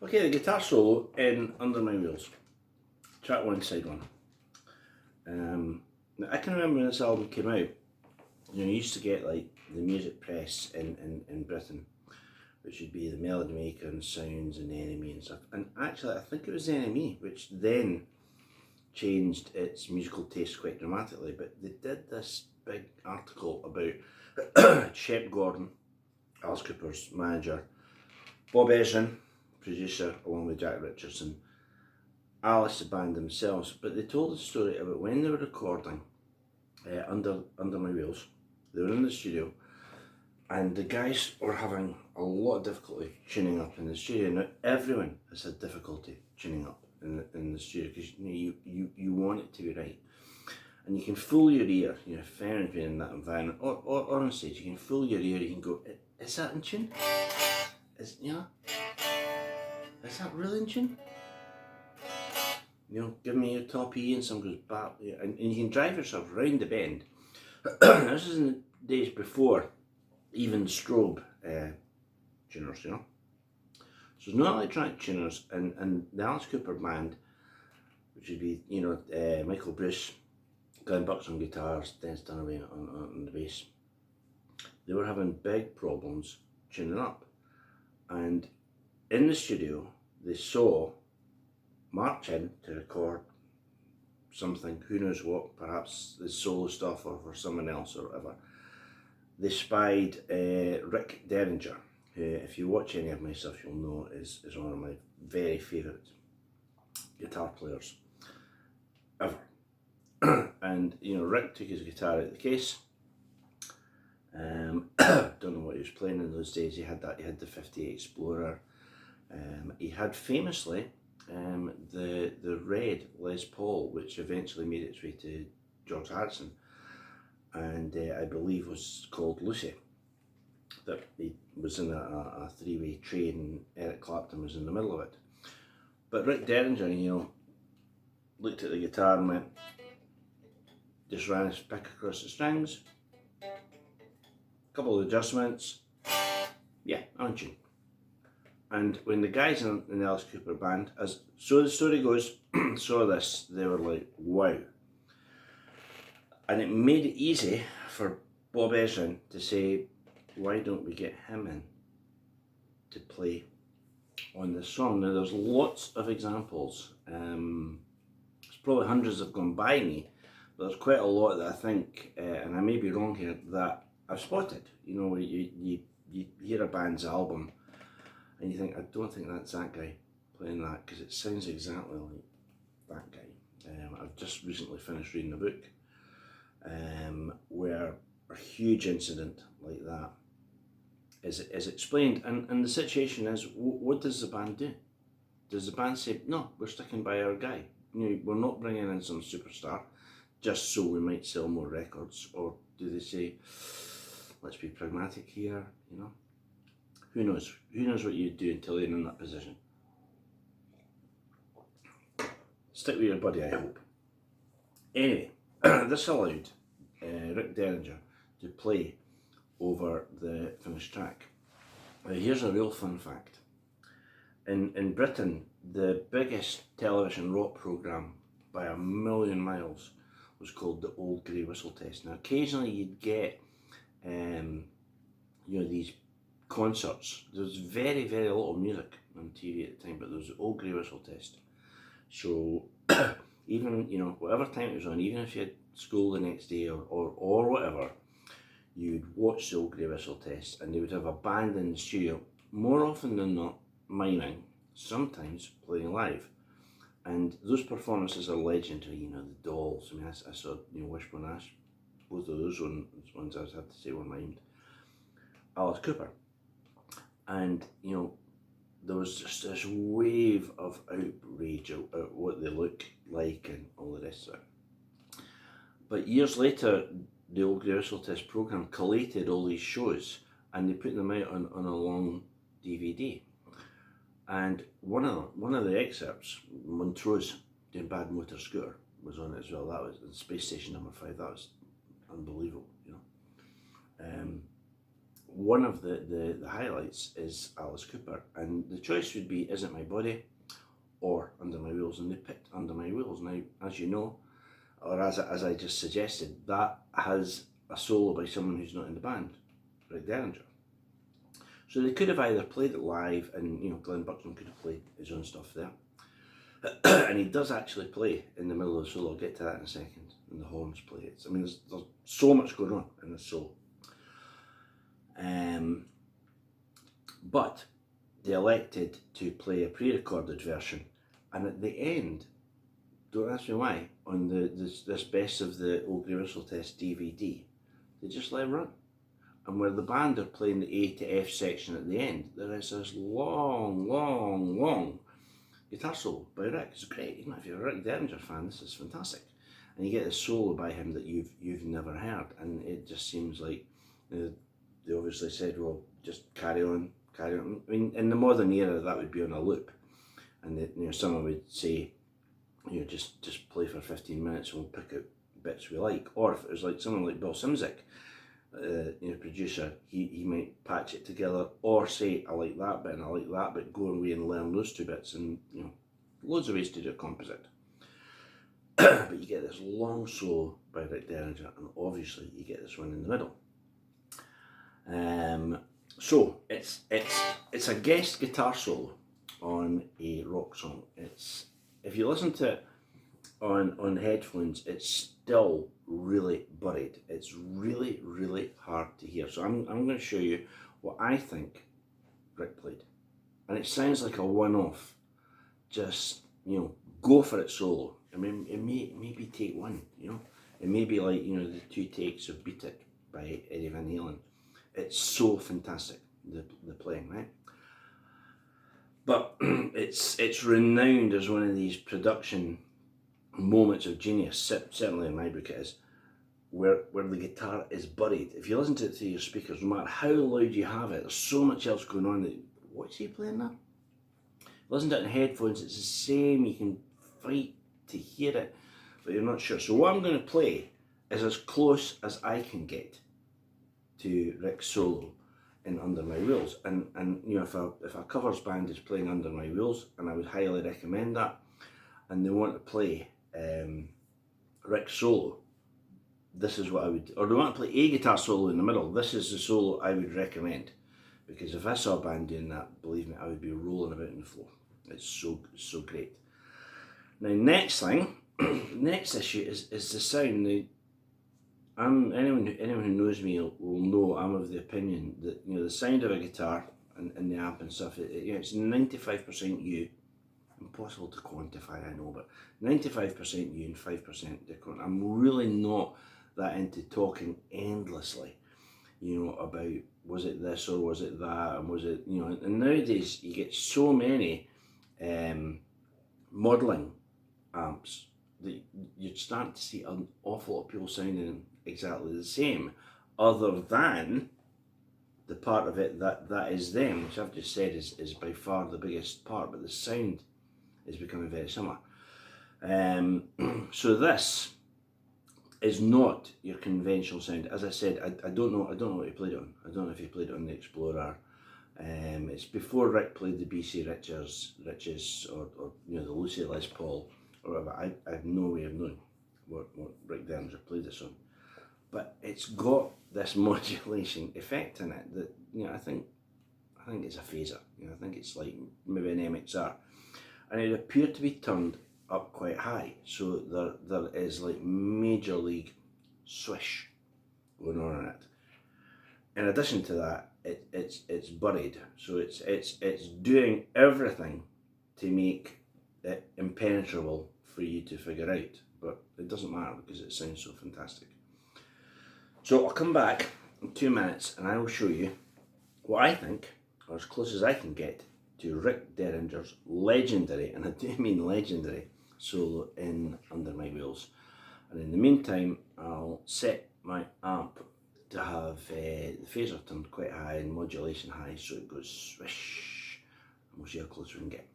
Okay, the guitar solo in Under My Wheels, track 1, side 1. Now I can remember when this album came out, you used to get like the music press in Britain, which would be the Melody Maker and Sounds and Enemy and stuff. And actually, I think it was Enemy, which then changed its musical taste quite dramatically. But they did this big article about Shep Gordon, Alice Cooper's manager, Bob Ezrin, producer, along with Jack Richardson, Alice, the band themselves. But they told the story about when they were recording Under My Wheels. They were in the studio, and the guys were having a lot of difficulty tuning up in the studio. Now everyone has had difficulty tuning up in the studio, because you want it to be right, and you can fool your ear. If anyone's been in that environment or on stage, you can fool your ear. You can go, is that in tune? Is that really in tune? Give me your top E and some goes back, and you can drive yourself round the bend. This is in the days before even strobe tuners, So there's no electronic tuners, and the Alice Cooper band, which would be, Michael Bruce, Glenn Bucks on guitars, Dennis Dunaway on the bass, they were having big problems tuning up. And in the studio, they saw march in to record something, who knows what, perhaps the solo stuff or for someone else or whatever. They spied Rick Derringer, who, if you watch any of my stuff, you'll know is one of my very favourite guitar players ever. And Rick took his guitar out of the case. Don't know what he was playing in those days. He had the 50 Explorer. He had famously the red Les Paul, which eventually made its way to George Harrison, and I believe was called Lucy. That he was in a three-way train, and Eric Clapton was in the middle of it. But Rick Derringer, looked at the guitar and went, just ran his pick across the strings, couple of adjustments, yeah, on tune. And when the guys in the Alice Cooper band, so the story goes, saw this, they were like, wow. And it made it easy for Bob Ezrin to say, why don't we get him in to play on this song? Now there's lots of examples. There's probably hundreds have gone by me, but there's quite a lot that I think, and I may be wrong here, that I've spotted. Where you hear a band's album, and you think, I don't think that's that guy playing that, because it sounds exactly like that guy. I've just recently finished reading a book where a huge incident like that is explained, and the situation is, what does the band do? Does the band say, no, we're sticking by our guy, we're not bringing in some superstar just so we might sell more records? Or do they say, let's be pragmatic here, Who knows? Who knows what you'd do until you're in that position? Stick with your buddy, I hope. Anyway, this allowed Rick Derringer to play over the finished track. Now, here's a real fun fact. In Britain, the biggest television rock programme by a million miles was called the Old Grey Whistle Test. Now, occasionally you'd get, these concerts. There was very, very little music on TV at the time, but there was the Old Grey Whistle Test. So even, whatever time it was on, even if you had school the next day or whatever, you'd watch the Old Grey Whistle Test, and they would have a band in the studio, more often than not miming, sometimes playing live. And those performances are legendary, the Dolls. I mean, I saw Wishbone Ash, both of those ones I have to say were mimed. Alice Cooper. And, there was just this wave of outrage at what they look like and all the rest of it. But years later, the Old Grey Whistle Test programme collated all these shows, and they put them out on a long DVD. And one of the excerpts, Montrose doing Bad Motor Scooter, was on it as well. That was Space Station #5. That was unbelievable, one of the highlights is Alice Cooper, and the choice would be Is It My Body or Under My Wheels, and they picked Under My Wheels. Now, as you know, or as I just suggested, that has a solo by someone who's not in the band, Rick Derringer. So they could have either played it live, and Glenn Buxton could have played his own stuff there. And he does actually play in the middle of the solo. I'll get to that in a second. And the horns play it. I mean, there's so much going on in this solo. But they elected to play a pre-recorded version, and at the end, don't ask me why, on this Best of the Old Grey Whistle Test DVD, they just let it run. And where the band are playing the A to F section at the end, there is this long guitar solo by Rick. It's great. If you're a Rick Derringer fan, this is fantastic. And you get this solo by him that you've never heard, and it just seems like they obviously said, well, just carry on. I mean, in the modern era, that would be on a loop, and someone would say, just play for 15 minutes and we'll pick out bits we like. Or if it was like someone like Bill Simzik, producer, he might patch it together, or say, I like that bit and I like that bit, go away and learn those two bits, and loads of ways to do a composite. But you get this long solo by Rick Derringer, and obviously you get this one in the middle. So it's a guest guitar solo on a rock song. If you listen to it on headphones, it's still really buried. It's really hard to hear. So I'm going to show you what I think Rick played, and it sounds like a one-off. Just go for it solo. I mean, it may be take one. It may be like the 2 takes of Beat It by Eddie Van Halen. It's so fantastic, the playing, right? But it's renowned as one of these production moments of genius, certainly in my book it is, where the guitar is buried. If you listen to it through your speakers, no matter how loud you have it, there's so much else going on that, what's he playing there? Listen to it in headphones, it's the same, you can fight to hear it, but you're not sure. So what I'm going to play is as close as I can get to Rick's solo in Under My Wheels, and if a covers band is playing Under My Wheels, and I would highly recommend that, and they want to play Rick's solo, this is what I would, or they want to play a guitar solo in the middle, this is the solo I would recommend, because if I saw a band doing that, believe me, I would be rolling about on the floor. It's so great. Now, next issue is the sound. Now, anyone who knows me will know I'm of the opinion that the sound of a guitar and the amp and stuff, it's 95% you. Impossible to quantify, I know, but 95% you and 5% different. I'm really not that into talking endlessly, about was it this or was it that, and was it, and nowadays you get so many modelling amps that you'd start to see an awful lot of people sounding exactly the same, other than the part of it that is them, which I've just said is by far the biggest part, but the sound is becoming very similar. So this is not your conventional sound. As I said, I don't know what he played it on. I don't know if he played it on the Explorer. It's before Rick played the BC Riches or the Lucy Les Paul or whatever. I have no way of knowing what Rick Derringer played this on. But it's got this modulation effect in it that I think it's a phaser. I think it's like maybe an MXR, and it appeared to be turned up quite high, so there is like major league swish going on in it. In addition to that, it's buried, so it's doing everything to make it impenetrable for you to figure out, but it doesn't matter because it sounds so fantastic. So I'll come back in 2 minutes and I will show you what I think, or as close as I can get, to Rick Derringer's legendary, and I do mean legendary, solo in Under My Wheels. And in the meantime, I'll set my amp to have the phaser turned quite high and modulation high, so it goes swish, and we'll see how close we can get.